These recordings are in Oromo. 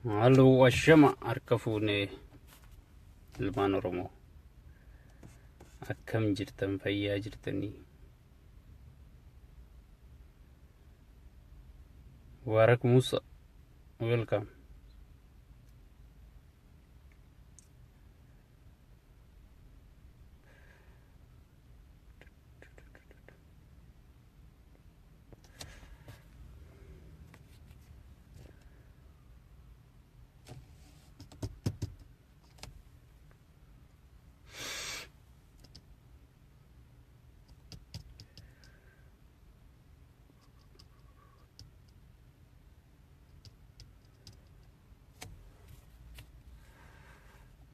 Halluu ashama harka fuunee ilmaan Oromoo akkam jirtan fayyaa jirtanii Warak Musa welcome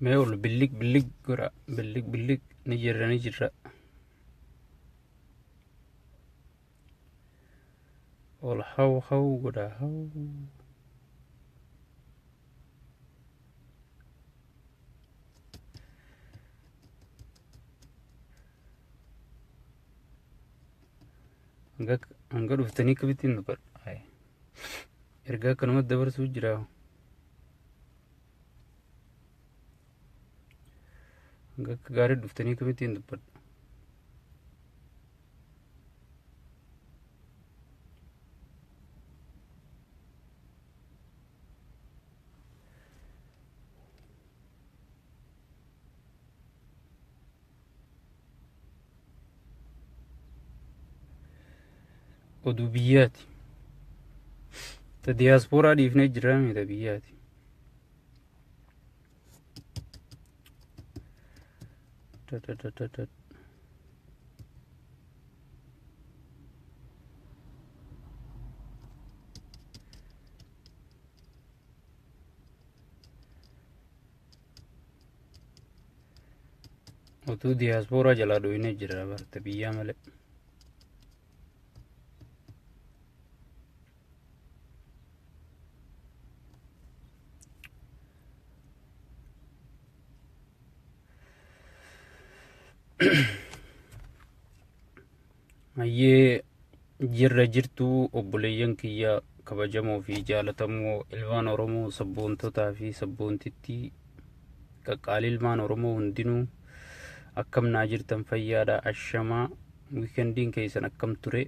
Maal bilik gora bilik nijira ol how gora how anga dhuftanii kabitiin dubar ergaa kanuma dabarsuu jira anga gaarii dhuftanii kabitiin dubar oduu biyyaatti ta diiyaaspooraa dhiifnee jiraame ta biyyaatti oduu diiyaaspooraa jalaa dhoyinee jira barta biyyaa malee Ayyee jirra jirtuu obboleeyyan kiyya kabajamoo fi jaalatamoo ilmaan Oromoo sabboontotaa fi sabboontitti qaqqaalii ilmaan Oromoo hundinuu akkam naa jirtan fayyaadha ashamaa wiikendiin keessan akkam ture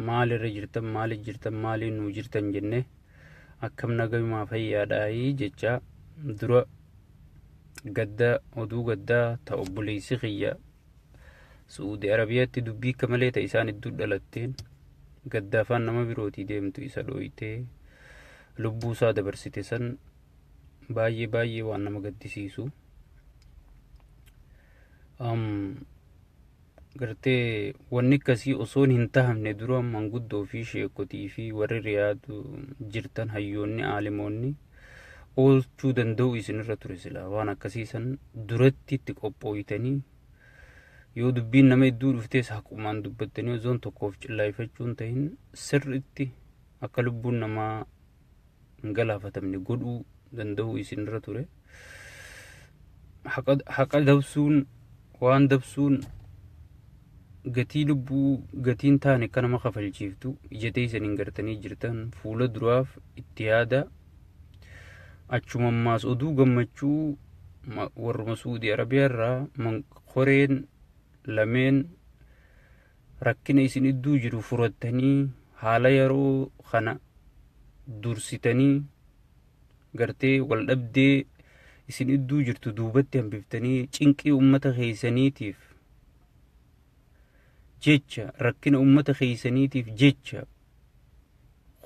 maal irra jirtan maaliif jirtan maaliin nuu jirtan jenne akkam nagamaa fayyaadha jecha dura gadda oduu gaddaa ta obboleessi kiyya Suudi Arabiyaatti dubbii kamalee ta isaan iddoo dhalatteen gaddaafaan nama birootii deemtu isa dhooytee lubbuu isaa dabarsite san baay'ee waan nama gaddisiisu gartee wanni akkasii osoon hin tahamne dura manguddoo fi sheekotii fi warri riyaadu jirtan hayyoonni aalimoonni oolchuu danda'u isinirra ture silaa waan akkasii san duratti itti qophooytanii yoo dubbiin nama iddoo dhuftees haqumaan dubbattanii ozoon tokkoof cillaayifachuun ta'in sirriitti akka lubbuun namaa hin galaafatamne godhuu danda'u isinirra ture haqa dabsuun waan dabsuun gatii lubbuu gatiin taane akka nama kafalchiiftu ijatee isaniin gartanii jirtan fuula duraaf itti yaada achumammaas oduu gammachuu warruma Suudi Arabiyaa irraa koreen lameen rakkina isin iddoo jiru furattanii haala yeroo kana dursitanii gartee wal dhabdee isin iddoo jirtu duubatti hambiftanii cinqii ummata keessaniitiif jecha rakkina ummata keessaniitiif jecha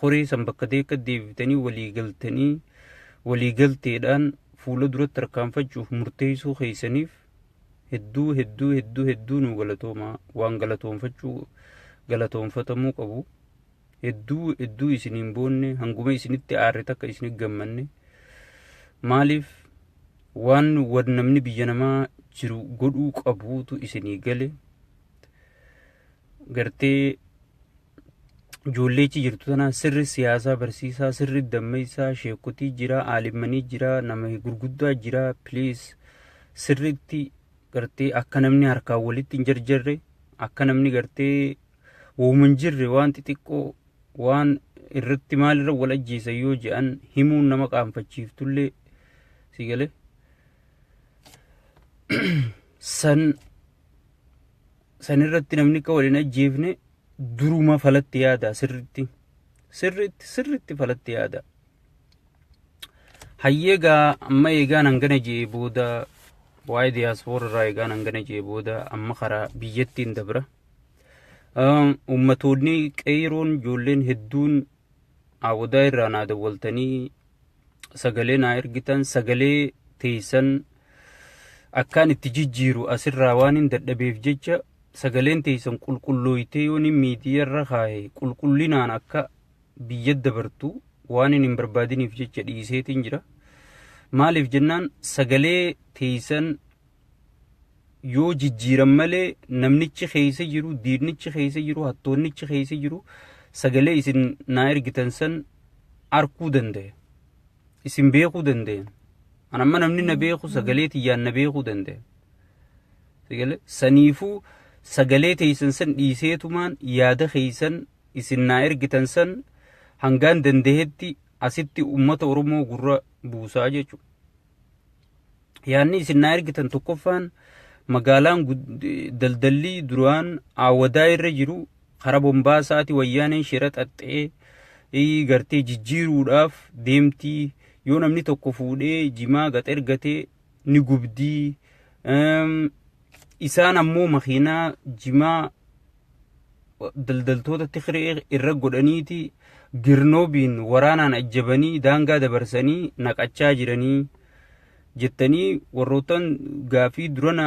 koree san bakka deekka deebitanii waliigalteedhaan fuula duratti tarkaanfachuuf murteessuu keessaniif hedduu nu galatooma waan galatoonfatamuu qabu hedduu isiniin boonne hanguma isinitti aarre takka isinit gammanne maaliif waan namni biyya namaa jiru godhuu qabuutu isinii gale gartee ijoolleechi jirtu tanaa sirri siyaasaa barsiisaa sirri dammeessaa sheekotii jira aalimanii jira nama gurguddaa jira please sirriitti gartee akka namni harkaan walitti hin jarjarre akka namni gartee wooman jirre waan xixiqqoo waan irratti maalirra wal ajjeesan yoo jedhan himuun nama qaanfachiiftullee si galee san irratti namni akka waliin ajjeefne duruma falatti yaada sirritti falatti yaada. Hayyeegaa amma eegaan hangana jee booda waa'ee diyaaspoora irraa eegaan hangana jee booda amma karaa biyyattiin dabra. Ummatoonni qeeroon ijoolleen hedduun awwadaa irraa naa dawwaltanii sagalee naa ergitan sagalee teessan akkaan itti jijjiiru asirraa waan hin dadhabeef jecha sagaleen teessan qulqullooytee yoon miidiyaarra kaa'e qulqullinaan akka biyya dabartu waan hin barbaadiniif jecha dhiiseetiin jira. Maaliif jennaan sagalee teessan yoo jijjiiran malee namnichi keessa jiru diinnichi keessa jiru hattoonnichi keessa jiru sagalee isin naa ergitan san arkuu danda'e isin beekuu danda'e. Anamma namni na beeku sagalee tiyyaan na beekuu danda'e. Saniifuu sagalee teessan san dhiiseetumaan yaada keessan isin naa ergitan san hangaan danda'etti asitti ummata Oromoo gurra buusaa jechuudha. Yaanni isin naa ergitan tokkoffaan magaalaan daldalli duraan awwadaa irra jiru karaa bombaasaati wayyaaneen shira xaxxee gartee jijjiiruudhaaf deemtii. Yoo namni tokko fuudhee jimaa gad ergatee ni gubdii. Isaan ammoo makiinaa jimaa daldaltoota tikiree irra godhaniiti girnoobiin waraanaan ajjabanii daangaa dabarsanii naqachaa jiranii jettanii warrootan gaafii durana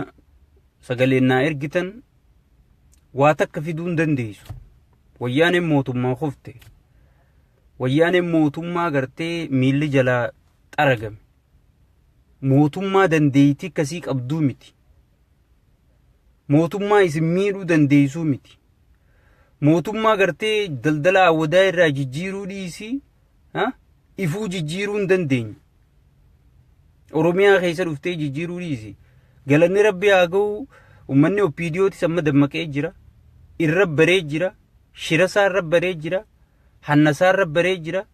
sagaleen naa ergitan waa takka fiduu hin dandeessu. Wayyaaneen mootummaa kufte. Wayyaaneen mootummaa gartee miilli jalaa xaragame. Mootummaa dandeeyti kasii qabduu miti. Mootummaa isin miidhuu dandeessuu miti. Mootummaa gartee daldala awwadaa irraa jijjiiruu dhiisii ifuu jijjiiruu hin dandeenye. Oromiyaa keessa dhuftee jijjiiruu dhiisii. Galanni rabbi haa ga'u ummanni opiidiyootis amma dammaqee jira. Irra baree jira. Shirasaa irra baree jira. Hannasaa irra baree jira.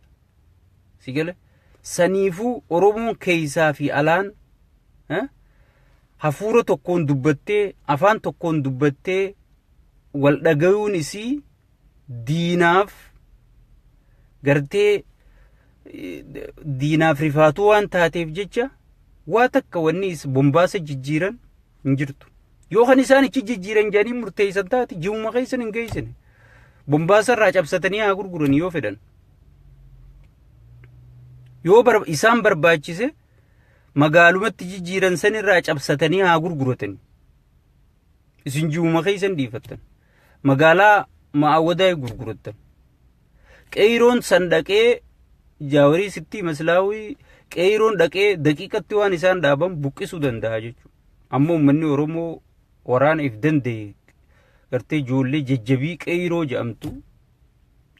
Sigale saniifuu Oromoon keessaa fi alaan hafuura tokkoon dubbattee afaan tokkoon dubbattee wal dhagayuun isii diinaaf gartee diinaaf rifaatuu waan taateef jecha waa takka wanni bombaasa jijjiiran hin jirtu. Yoo kan isaan ichi jijjiiran jedhanii murteessan taate ji'uma keessan hin geessine. Bombaasa irraa cabsatanii haa gurguran yoo fedhan. Yoo isaan barbaachise magaalumatti jijjiiran san irraa cabsatanii haa gurguratani. Isin ji'uma keessan dhiifattan. Magaalaa ma'awwadaa gurgurattan. Qeeroon san dhaqee jaawarii sitti maslaawii qeeroon dhaqee daqiiqatti waan isaan dhaaban buqqisuu danda'a jechuudha. Ammoo uummanni Oromoo waraana if danda'e gartee ijoollee jajjabii qeeroo jedhamtu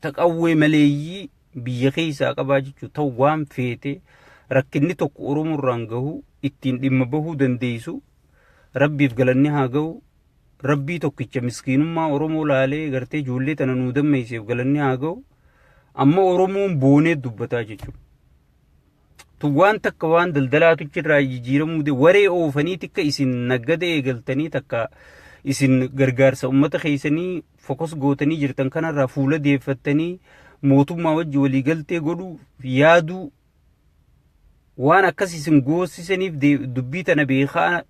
taqawwee maleeyyii biyya keessaa qabaa jechuudha. Ta'u waan feete rakkinni tokko Oromoo irraan gahu ittiin dhimma bahuu dandeessu rabbiif galanni haa gahu. Rabbii tokkicha miskiinummaa Oromoo laalee gartee ijoollee tana nuu dammeesseef galanni haa gahu. Amma Oromoon boonee dubbataa jechuudha. Waan takka waan daldalaatichi irraa jijjiiramuu waree oofanii tikka isin naggada eegaltanii takka isin gargaarsa ummata keessanii fokus gootanii jirtan kanarraa fuula deeffattanii mootummaa wajji waliigaltee godhuu yaaduu waan akkas isin goosisaniif dubbii tana beekaa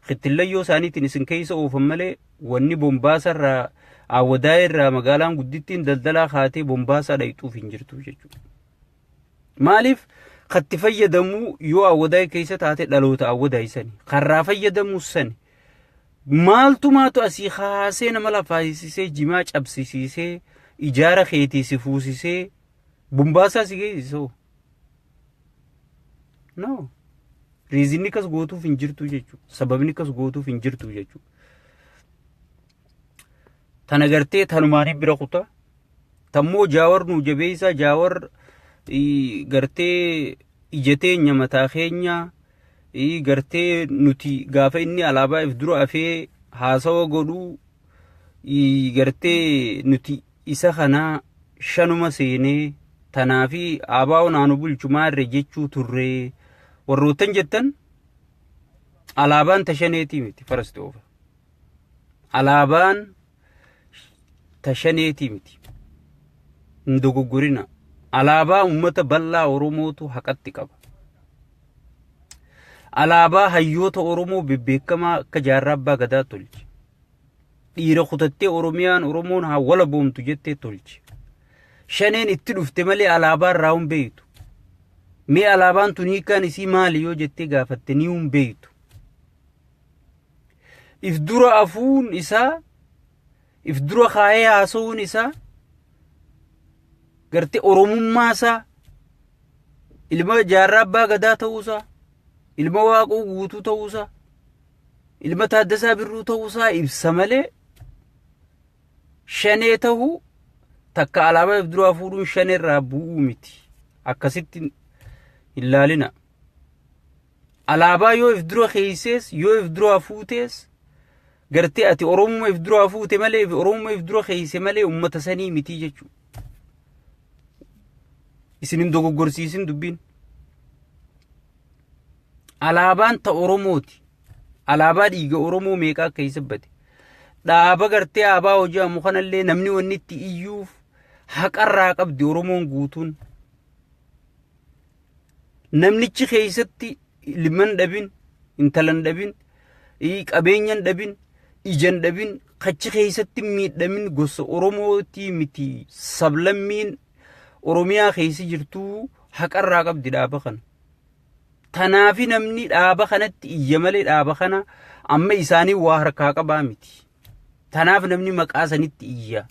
xittillayyoo isaaniitiin isin keessa oofan malee wanni bombaasarraa awwadaa irraa magaalaan guddittiin daldalaa kaatee bombaasaa dhayxuuf hin jirtu jechuudha. Maaliif katti fayyadamuu yoo awwadaa keessa taate dhaloota awwadaa isanii karraa fayyadamuu sani maaltu asii haasee nama lafaasisee jimaa cabsisiisee ijaara keetii si fuusisee bombaasaa si geessisoo. No. Riizinni kas gootuuf hin jirtu jechuudha. Sababni kas gootuuf hin jirtu jechuudha. Tana gartee tanumaanii bira kutaa. Tammoo jaawar nuu jabeessaa jaawar gartee ijateenya mataa keenya gartee nuti gaafa inni alaabaa if dura afee haasawa godhuu gartee nuti isa kanaa shanuma seenee tanaafi aabaa onaanu bulchumaarre jechuu turree warroottan jettan alaabaan tashaneetii miti farasti oofa. Alaabaan tashaneetii miti. Ndogoggorina. Alaabaa uummata bal'aa Oromootu haqatti qaba. Alaabaa hayyoota Oromoo bebbeekamaa akka jaarraa abbaa gadaa tolche. Dhiira kutattee Oromiyaan Oromoon haa wala boomtu jettee tolche. Shaneen itti dhufte malee alaabaan irraa hin beektu. Mee alaabaan tun hiikaan isii maali yoo jettee gaafatte ni hin beektu. If dura afuun isaa, if dura kaayee haasa'uun isaa, gartee Oromummaa isaa, ilma jaarraa abbaa gadaa ta'uusaa, ilma waaquu guutuu ta'uusaa, ilma Taaddasaa Birruu ta'uusaa ibsa malee shanee ta'uu takka alaabaa if dura afuudhuun shaneerraa bu'uu miti. Akkasitti ilaalina. Alaabaa yoo if dura keeysees yoo if dura afuutees gartee ati Oromuma if dura afuute malee Oromuma if dura keeyse malee ummata sanii miti jechuudha. Isin hin dogoggorsiisin dubbiin. Alaabaan ta Oromooti. Alaabaa dhiiga Oromoo meeqaa akka hisabbate. Dhaaba gartee aabaa hojii ammoo kanallee namni wanni itti iyyuuf haqarraa qabdi Oromoon guutuun. Namnichi keeysatti ilman dhabin, intalan dhabin, qabeenyan dhabin, ijan dhabin, kachi keeysatti miidhamin gosa Oromooti miti. Sablammiin Oromiyaa keeysi jirtuu haqarraa qabdi dhaaba kana. Tanaafi namni dhaaba kanatti iyya malee dhaaba kana amma isaanii waa harkaa qabaa miti. Tanaaf namni maqaa sanitti iyya.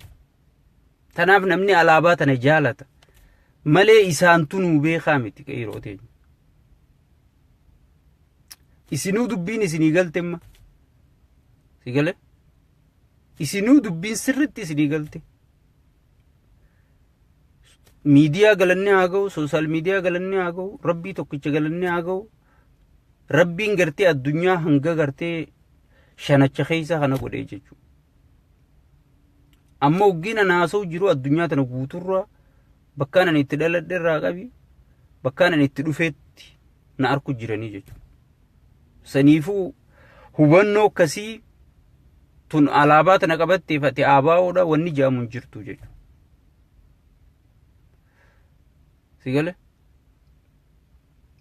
Tanaaf namni alaabaa tana jaalata malee isaantu nuu beekaa miti yeroo ta'e. Isinuu dubbiin isinii galtemma. Si gale? Isinuu dubbiin sirritti isinii galte. Miidiyaa galanni haa ga'u, sooshaal miidiyaa galanni haa ga'u, rabbii tokkicha galanni haa ga'u. Rabbiin gartee addunyaa hanga gartee shanacha keessa kana godhee jechuudha. Amma oggina naasoo jiru addunyaa tana guuturraa bakkaan ani itti dhaladhe irraa qabi bakkaan ani itti dhufeetti na arku jiranii jechuudha. Saniifuu hubannoo akkasii tun alaabaa tana qabattee fate aabaa'oodha wanni jaamu hin jirtu jechuudha. Si gale?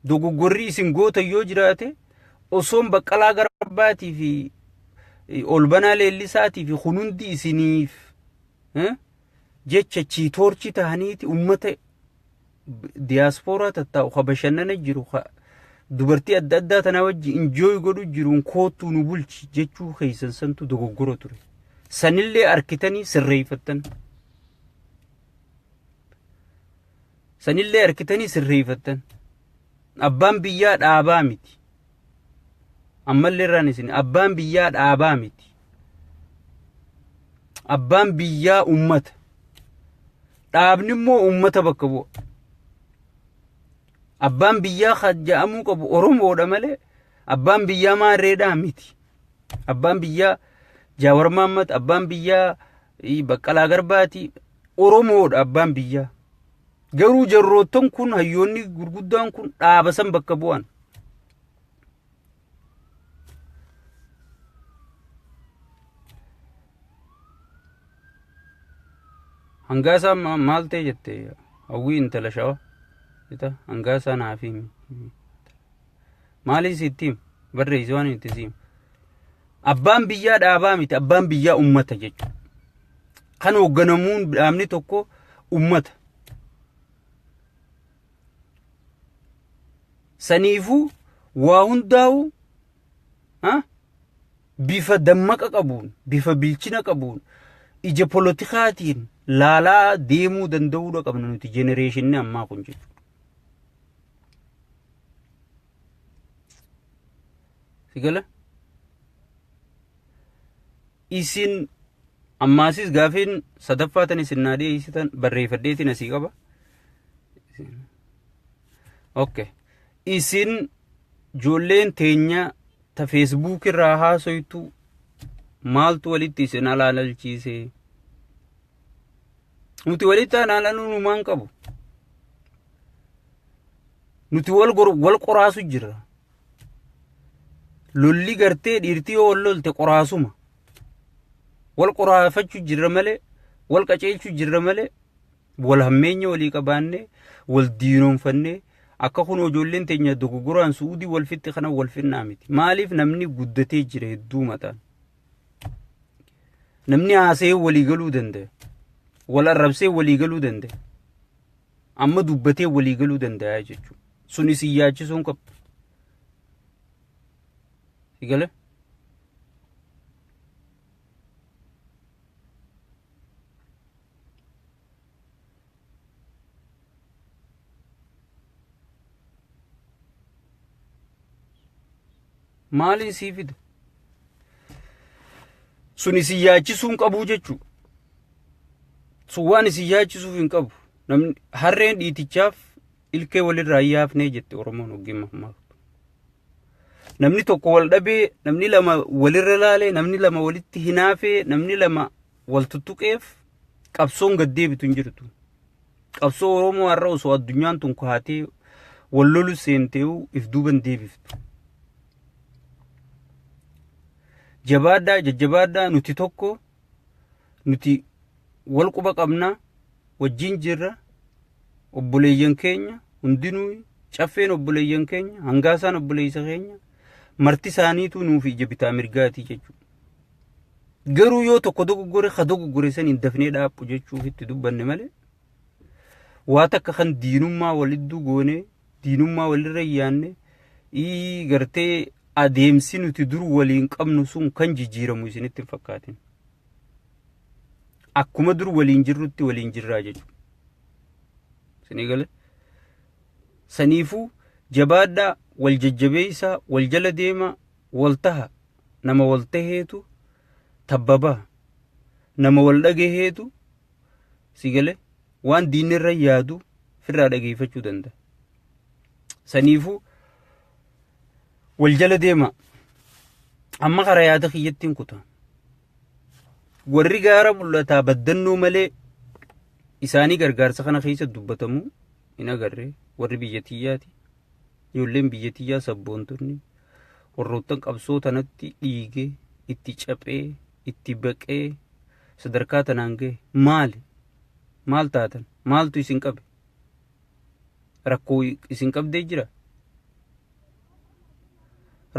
Dogoggorri isin goota yoo jiraate osoon Baqqalaa Garbaatii fi Olbanaa Leellisaatii fi hunundi isiniif jecha chiitoorchi ta'aniiti ummata diyaaspooraa tattaa'u ka bashannana jiru dubartii adda addaa tana wajji injooy godhu jiruun kootuu nu bulchi jechuu keeysan santu dogoggora ture. Sanillee arkitanii sirreeyfattan. Sanillee arkitanii sirreeyfattan. Abbaan biyyaa dhaabaa miti. Ammallee irraan isin abbaan biyyaa dhaabaa miti. Abbaan biyyaa ummata. Dhaabni immoo ummata bakka bu'a. Abbaan biyyaa hajja'amuu qabu Oromoodha malee abbaan biyyaa maarreedhaa miti. Abbaan biyyaa Jaawar Mahammad, abbaan biyyaa Baqqalaa Garbaati Oromoodha abbaan biyyaa. Garuu jarroottan kun hayyoonni gurguddaan kun dhaaba san bakka bu'an. Hangaasaa maal ta'e jette hawwii intala shawaa. Hangaasaa naaf himi. Maaliif sitti hima? Barreessi waan itti siima. Abbaan biyyaa dhaabaa miti abbaan biyyaa ummata jechuudha. Kan hoogganamuun dhaabni tokko ummata. Saniifuu waa hundaa'u bifa dammaqa qabuun bifa bilchina qabuun ija politikaatiin laalaa deemuu danda'uudha qabna nuti jenereeshinni ammaa kun jechuudha. Sigala isin ammaasis gaafiin sadaffaatan isin naadee isitan barreeffadheetiin asii qaba. Okay. Isin ijoolleen teenya ta Facebook irraa haasoytu maaltu walitti isin alaalalchiise? Nuti walitti alaalaluu numaan qabu. nuti wal qoraasu jirra. Lolli gartee dhiirtii yoo wal lolte qoraasuma. Wal qoraafachuu jirra malee, wal qaceelchuu jirra malee, wal hammeenya walii qabaannee, wal diinoonfannee, akka kun ijoolleen teenya dogoggoraan suudii wal fitti kana wal finnaa miti. Maaliif namni guddatee jira hedduu mataan. Namni haasa'ee walii galuu danda'a. Wal arrabsee walii galuu danda'a. Amma dubbatee walii galuu danda'a jechuudha. Sunis iyyaachisuun qabu. Sigale? Maaliin sii fida? Sunis iyyaachisuun qabu jechuudha. Sun waan isin yaachisuuf hin qabu. Namni harreen dhiitichaaf ilkee walirraa yaafnee jette Oromoon ogummaa. Namni tokko wal dhabee, namni lama walirra laalee, namni lama walitti hinaafee, namni lama wal tuttuqeef qabsoon gad deebitu hin jirtu. Qabsoo Oromoo har'a osoo addunyaan tun kaatee wal lolu seenteewu if duuban deebiftu. Jabaadhaa jajjabaadhaa nuti tokko nuti wal quba qabnaa wajjin jirra obboleeyyan keenya hundinuu caffeen obboleeyyan keenya hangaasaan obboleeysa keenya marti isaaniitu nuuf ija bitaa mirgaatii jechuudha. Garuu yoo tokko dogoggore san hin dafnee dhaabbu jechuuf itti dubbanne malee waa takka kan diinummaa walidduu goonee diinummaa walirra yaanne gartee adeemsi nuti dur waliin qabnu sun kan jijjiiramu isinitti hin fakkaatin. Akkuma dur waliin jirrutti waliin jirraa jechuudha. Isinii gale? Saniifuu jabaadhaa wal jajjabeessaa wal jala deema wal taha nama wal taheetu tabbabaa nama wal dhageheetu si gale waan diinni irra yaadu firraa dhageeffachuu danda'a. Saniifuu wal jala deema amma karaa yaada kiyyattiin kutaa. Warri gaara mul'ataa baddannoo malee isaanii gargaarsa kana keessa dubbatamu hin agarree warri biyyatiyyaati. Ijoolleen biyyatiyyaa sabboontonni warroottan qabsoo tanatti dhiigee itti caphee itti baqee sadarkaa tanaan gahe maal taatan maaltu isin qabe rakkoo isin qabdee jira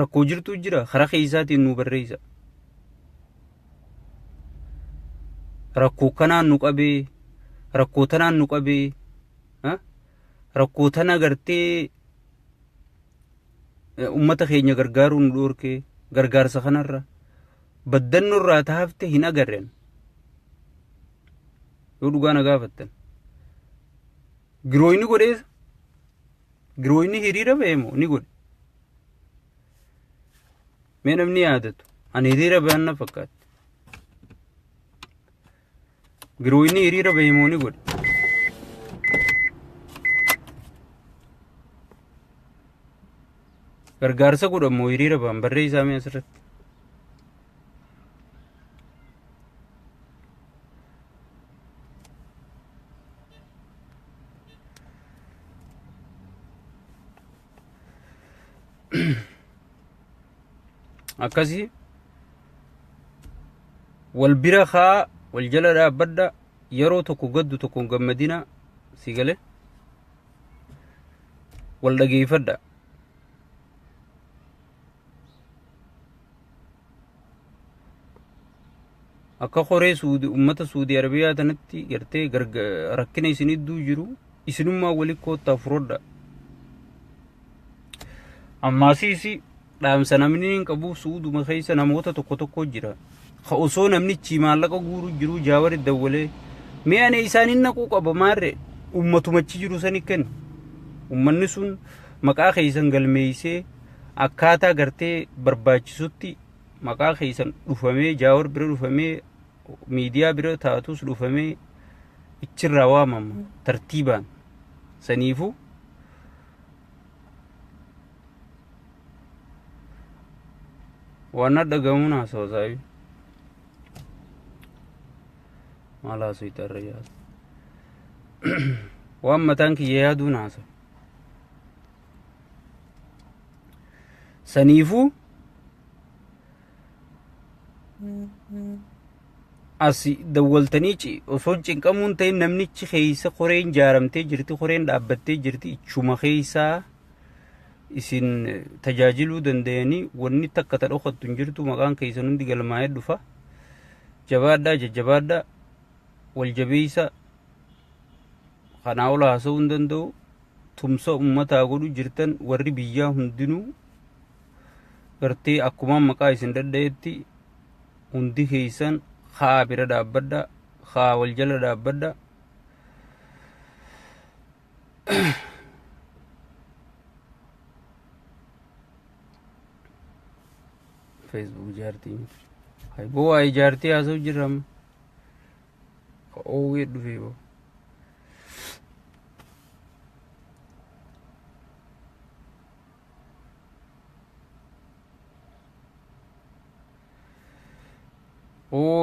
rakkoo jirtu jira karaa keessaatiin nu barreessa. Rakkoo kanaan nu qabee rakkoo tanaan nu qabee rakkoo tana gartee ummata keenya gargaaruu nu dhoorkee gargaarsa kanarra baddannoo irraa taafte hin agarreen yoo dhugaa na gaafattan. Girooyni godheessa girooyni hiriira ba'eemo ni godhe. Mee namni yaadatu ani hiriira ba'an na fakkaate. Girooyni hiriira ba'eemo ni godhe. Gargaarsa godhamoo hiriira ba'an barreessaa mee asirratti. Akkasii wal bira haa wal jala dhaabbadha yeroo tokko gaddu tokko gammadina si gale wal dhageeffadha. Akka qoree ummata Suudii Arabiyaa tanatti gartee rakkina isinidduu jiru isinummaa wali koottaa furodha. Ammaasiisi dhaamsa namni hin qabu Suuduma keessa namoota tokko jira. Osoo namnichi maallaqa guuru jiru jaawari dawwalee mee ani isaanin naquu qaba maarre ummatumachi jiru sani kenna. Ummanni sun maqaa keessan galmeeysee akkaataa gartee barbaachisutti maqaa keessan dhufamee jaawar bira dhufamee miidiyaa bira taatus dhufamee ichirraa waamama tartiibaan. Saniifuu waan dhagamuun haasawaa maal haasawaa itti yaadu waan mataan kiyya yaaduun haasawaa saniifuu asi dawwaltanii osoo cinqamuun ta'in namnichi keessa koreen jaaramtee jirti, koreen dhaabbattee jirti, ichuma keessaa isin tajaajiluu danda'anii wanni takka ta dhokattu hin jirtu. Maqaan keessan hundi galmaa'ee dhufa. Jabaadhaa, jajjabaadhaa, wal jabeessa. Kanaa ol haasa'uu hin danda'u. Tumsa uummataa godhu jirtan warri biyyaa hundinuu gartee akkuma maqaa isin dadhayetti hundi keessan haa bira dhaabbadhaa, haa wal jala dhaabbadhaa. Facebook jaartii hayboo waa'ee jaartii haasa'u jirama oowwee dhufee boo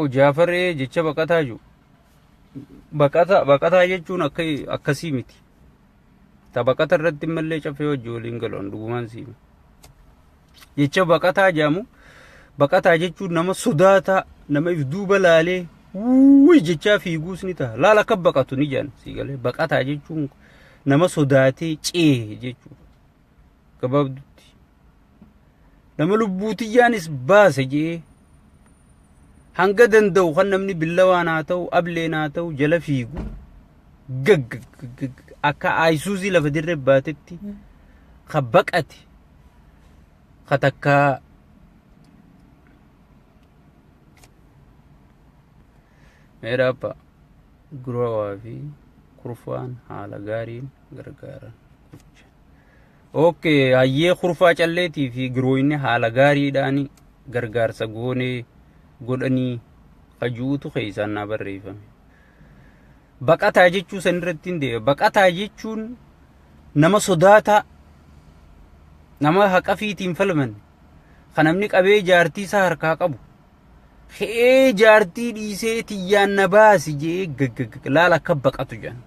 Jaafaree jecha baqataa jiru. Baqataa jechuun akkasii miti. Ta baqata irratti mallee cafee hojii waliin galuun dhugumaan siima. Jecha baqataa jedhamu. Baqataa jechuun nama sodaataa, nama if duuba laalee jechaa fiiguus ni ta'a. Laala akka baqatu ni jedhan sii galee. Baqataa jechuun nama sodaatee cee jechuudha. Gabaabduutti. Nama lubbuutiyyaanis baase jee hanga danda'u kan namni billawaan haa ta'u, ableen haa ta'u jala fiigu akka ayisuusii lafa dirree baatetti ka baqate ka takkaa meedhaapha gurawaa fi kurfaan haala gaariin gargaaran. Okay, hayyee kurfaa calleetii fi girooyinni haala gaariidhaan gargaarsa goonee godhanii kajuutu keessaan naa barreeffame. Baqataa jechuu san irratti hin deebi'a. Baqataa jechuun nama sodaataa, nama haqa fiitiin falman, kan namni qabee jaartii isaa harkaa qabu. Hee jaartii dhiisee tiyyaan na baasi jee laala akka baqatu jedhan.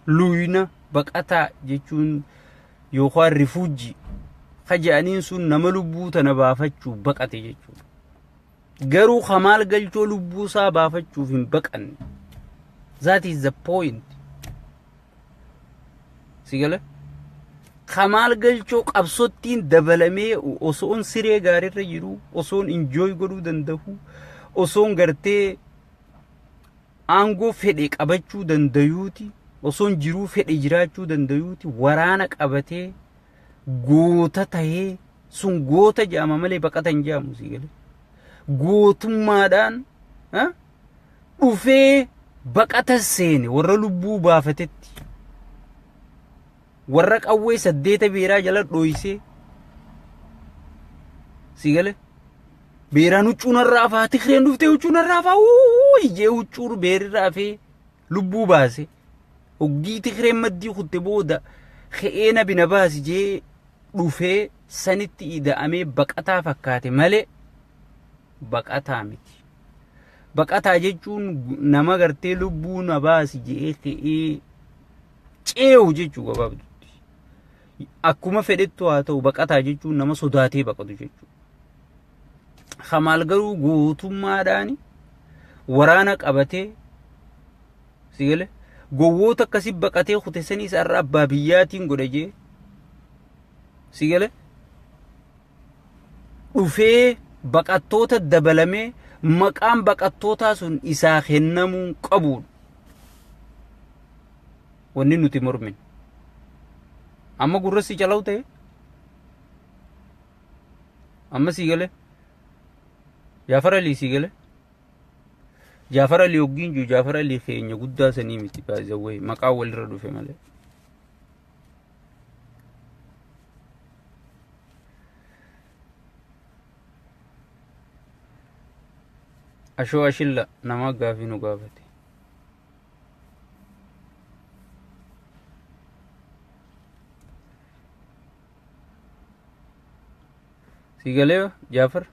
Luyna baqataa jechuun yookaan rifuujii kaja'aniin sun nama lubbuu tana baafachuu baqate jechuudha. Garuu kamaal galchoo lubbuu isaa baafachuuf hin baqanne. That is the point. Sigala? Kamaal galchoo qabsottiin dabalamee osoon siree gaariirra jiru, osoon enjoy godhuu danda'u, osoon gartee aangoo fedhe qabachuu danda'uuti, osoon jiruu fedhe jiraachuu danda'uuti, waraana qabatee goota tahee sun goota jedhama malee baqatan jedhamu sigala. Gootummaadhaan dhufee baqata seene warra lubbuu baafatetti warra qawwee 8 beeraa jala dhoysee sigale beeraan huccuunarraa faa Tigreen dhuftee huccuunarraa faa ijee huccuur beerirraa fee lubbuu baase hoggii Tigreen maddii kutte booda ke'eena bina baasi jee dhufee sanitti ida'amee baqataa fakkaate malee baqataa miti. Baqataa jechuun nama gartee lubbuu na baasi jee ke'ee ceewu jechuu gabaabdutti. Akkuma fedhettu haa ta'u baqataa jechuun nama sodaatee baqatu jechuudha. Kamaal garuu gootummaadhaan waraana qabatee sigale gowwoota akkasii baqatee kute saniis har'a abbaa biyyaatiin godha jee sigale dhufee baqattoota dabalamee maqaan baqattootaa sun isaa kennamuu qabu. Wanni nuti mormin amma gurrassi calaw ta'e amma sigale Jaafar Alii sigale Jaafar Alii hoggiin jiru Jaafar Alii keenya guddaa sanii miti baay'ee maqaa walirra dhufe malee. Ashoo ashilla nama gaafii nu gaafate. Sigale Jaafar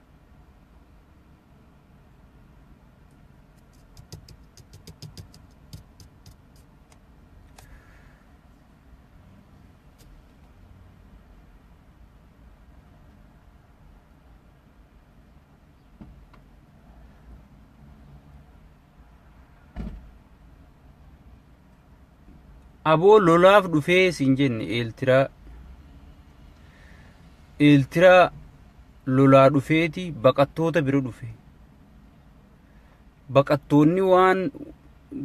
aboo lolaaf dhufee siin jenne eeltiraa lolaa dhufeeti baqattoota bira dhufe. Baqattoonni waan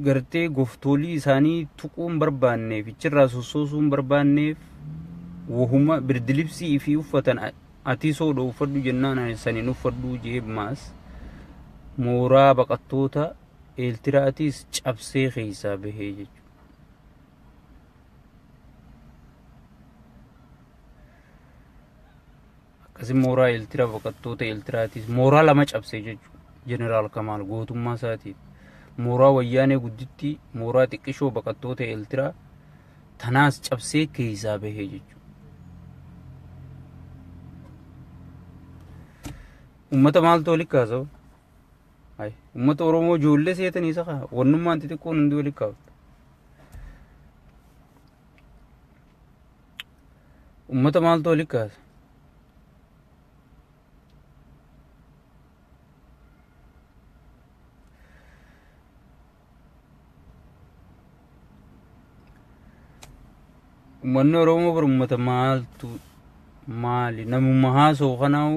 gartee goftolii isaanii tuquun barbaanneef ichirraa sossoosuun barbaanneef wahuma birdilibsii fi uffatan ati soodha uffadhu jennaan saniin uffadhu jeebmaas mooraa baqattoota eeltiraatis cabsee keessaa bahee jechuudha. Akkasii mooraa eeltiraa baqattoota eeltiraatis mooraa lama cabsee jechuudha. Jeneraal Kamaal gootummaa isaatiif mooraa wayyaanee gudditti mooraa xiqqishoo baqattoota eeltiraa tanaas cabsee keessaa bahee jechuudha. Ummata maaltu walitti kaasa'u? Ummata Oromoo ijoollee seetanii isa kaa wannummaan xixiqqoon hundi walitti kaafta. Ummata maaltu walitti kaasa? Uummanni Oromoo bar uummata maali namummaa haasa'u kanaa'u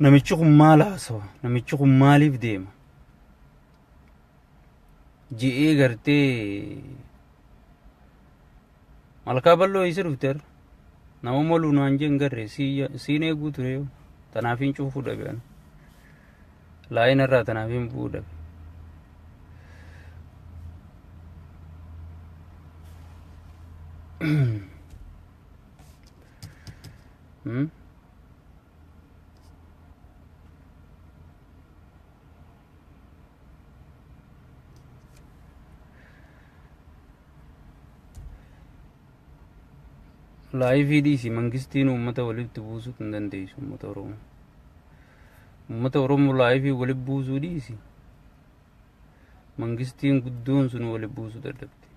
namichi kun maal haasawa namichi kun maaliif deema je'ee gartee malkaa bal'oo isa dhufteer nama moluu naan jeen garree siin eeguu ture yoo tanaafiin cuufuu dhabe laayina irraa tanaafiin bu'uu dhabe. Laayifii dhiisi mangistiin uummata walitti buusuu hin dandeessu uummata Oromoo. Uummata Oromoo laayifii walitti buusuu dhiisi. Mangistiin guddoon sun walitti buusuu dadhabde.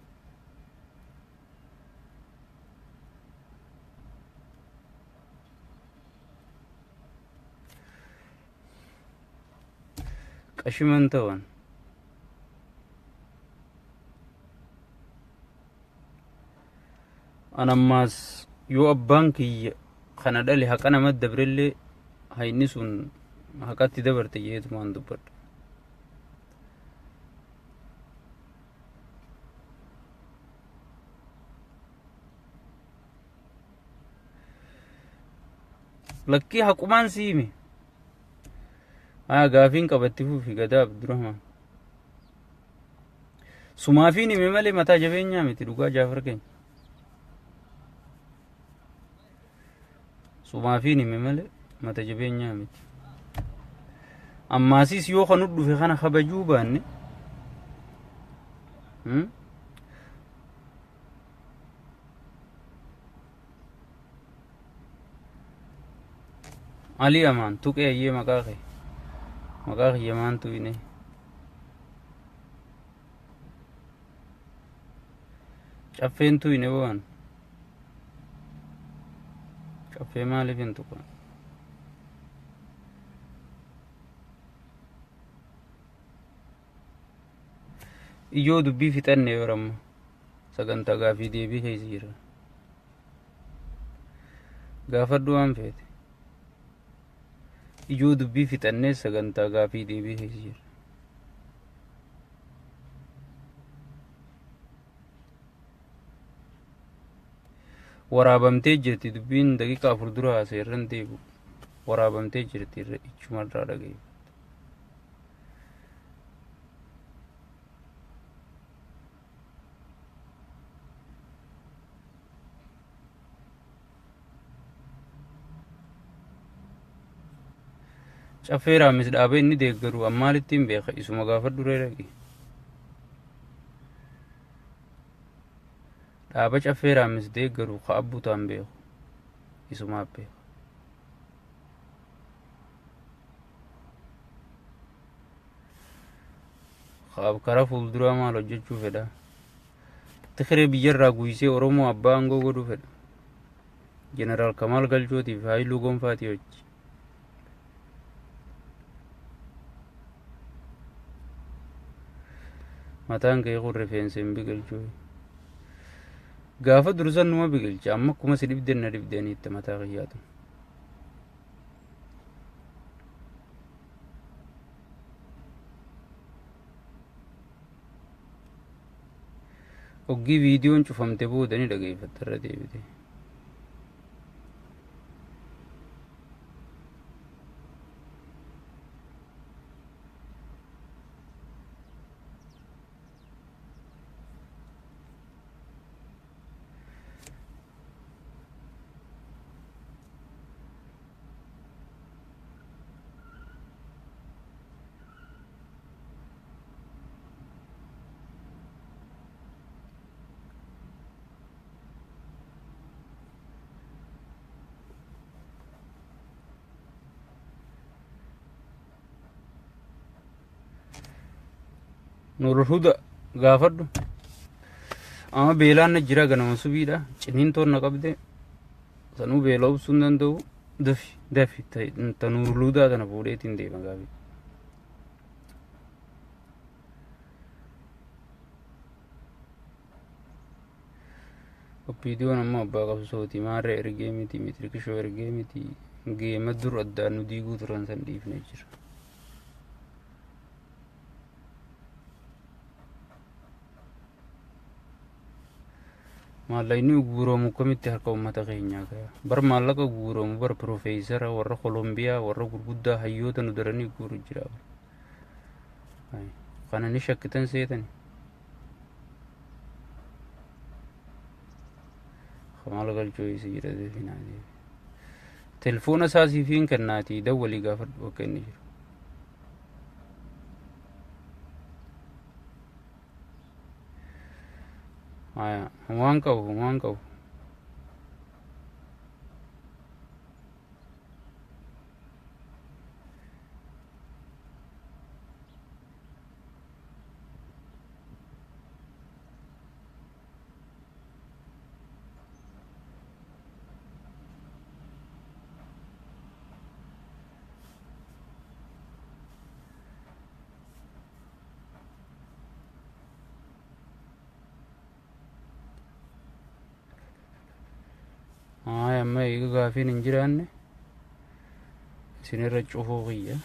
Qashiman ta'an anammaas yoo abbaan kiyya kana dhale haqa namatti dabrellee hayni sun haqatti dabarte jeetumaan dubbadha. Lakkii haqumaan siime gaafiin qabatti fuufi gadaa Abdurrahmaan sumaafiin hime malee mataa jabeenyaa miti dhugaa Jaafar keenya. Sumaafiin hime malee mata jabeenyaa miti. Ammaasis yoo kan dhufe kana kabajuu baanne Ali amaan tuqee ayyee maqaa kiyya maantu hine caffeentu hine waan caffee maaliif hin tuqan iyyoo dubbii fixanne yoo ramma sagantaa gaafii deebii keessa jira gaafadhu waan feete iyyoo dubbii fixannee sagantaa gaafii deebii keessa jira. Waraabamtee jirti dubbiin daqiiqaa 4 dura haaseerran deebi'u waraabamtee jirti ichumarraa dhagaye. Caffeeraa mis dhaabee inni deeggaru ammaalitti hin beeka isuma gaafadhu reeraqi. Dhaaba caffeeraa mis deeggaru ka abbutaan beeku isumaaf beeka. Kaab kara fuulduraa maal hojjechuu fedha. Tikiree biyyarraa guysee Oromoo abbaa aangoo godhuu fedha. Jeneraal Kamaal Galchootiif Haayiluu Gonfaatii hojii. mataan kee kun rifeensa hin biqilchu. Gaafa dursan numa biqilcha amma akkuma si dhibdeen na dhibdeeniitti mataa kiyyaatu. Oggii viidiyoon cufamte boodani dhageeffatta irra deebite. Nurhuda gaafadhu amma beelaan na jira ganama subiidha ciniin toonna qabde sanuu beela obsuu hin danda'u dafi ta nurhudaa tana fuudheetiin deema gaafi. Oppiidiyoon amma abbaa qabsooti maarree ergee miti mitirkishoo ergee miti geema dur addaan nu diiguu turan san dhiifne jira. Maallaqni guuroomu kamitti harka uummata keenyaa gaya bar maallaqa guuroomu bar piroofeesara warra Kolombiyaa warra gurguddaa hayyoota nu daranii guuru jira. Kana ni shakkitan seetani. Maal galchoo isi jira deefinaati. Telefoona isaasiifiin kennaati dawwalii gaafadhu akka inni jiru. Waan qabu. Amma eega gaafiin hin jiraanne isinirra cufuu kiyya.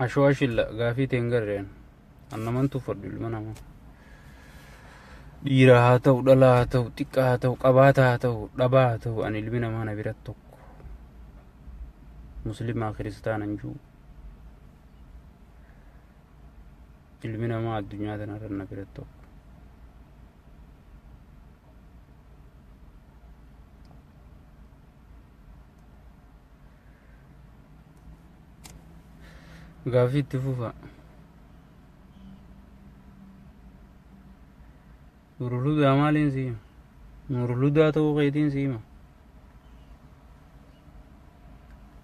Ashoo ashilla gaafii ta'e hin garreen annaman tuffadhu ilma namaa. Dhiira haa ta'u dhalaa haa ta'u xiqqaa haa ta'u qabaata haa ta'u dhabaa haa ta'u ani ilmi namaa na biratti tokko. Muslimaa kiristaana hin jiru. Ilmi namaa addunyaa tanarra na biratti tokko. Gaafii itti fufa. Nuruludaa maaliin siima? Nuruludaa ta'uu keetiin siima.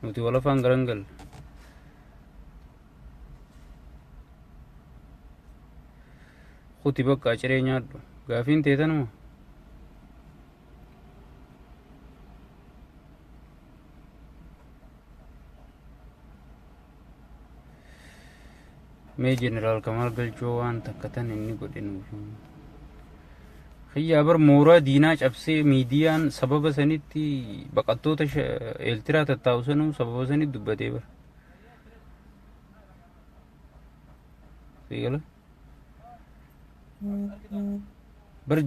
Nuti wal afaan garangalle. Kuti bakka ciree nyaadhu gaafiin teetanuma. Mee jeneraal Kamaal Galchoo waan takkatan inni godhe nuuf. Xiyyaa bar mooraa diinaa cabsee miidiyaan sababa sanitti baqattoota Eertiraa tattaa'u sanuu sababa sanitti dubbatee bara. Fiigala. Bar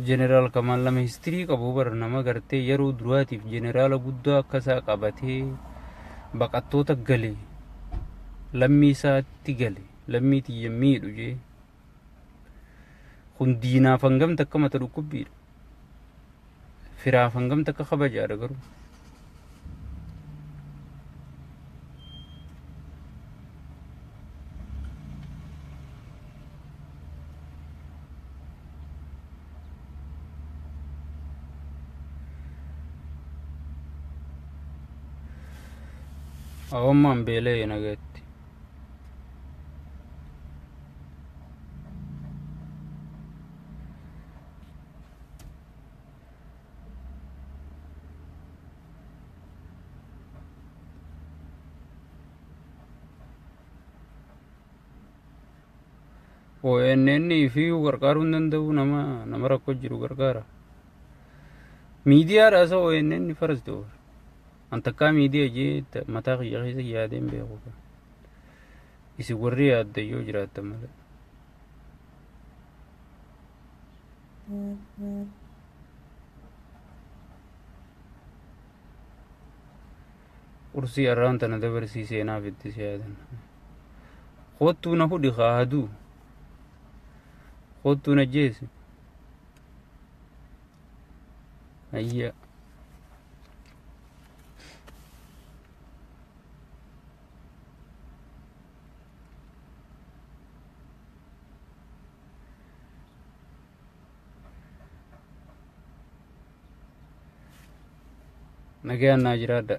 jeneraal Kamaal lama histirii qabu bar nama gartee yeroo duraatiif jeneraala guddaa akkasaa qabatee baqattoota gale lammii isaatti gale lammii tiyya miidhu jee kun diinaaf hangamta akka mata dhukkubbiidha firaaf hangamta akka kabajaadha garuu. Awammaan beelee nagatti. ONN fi gargaaruu hin danda'u nama rakkoo jiru gargaara. Miidiyaadha isa ONN faras ta'u. An takkaa miidiyaa jee mataa kiyya keessa yaadeen beeku. Isin warri yaadda yoo jiraattan malee. Qursii har'aan tana dabarsiisee naaf itti yaadan. Kottuu na hudhi haaduu. Kottuu na jeesi. Ayya. Nagaan naa jiraadha.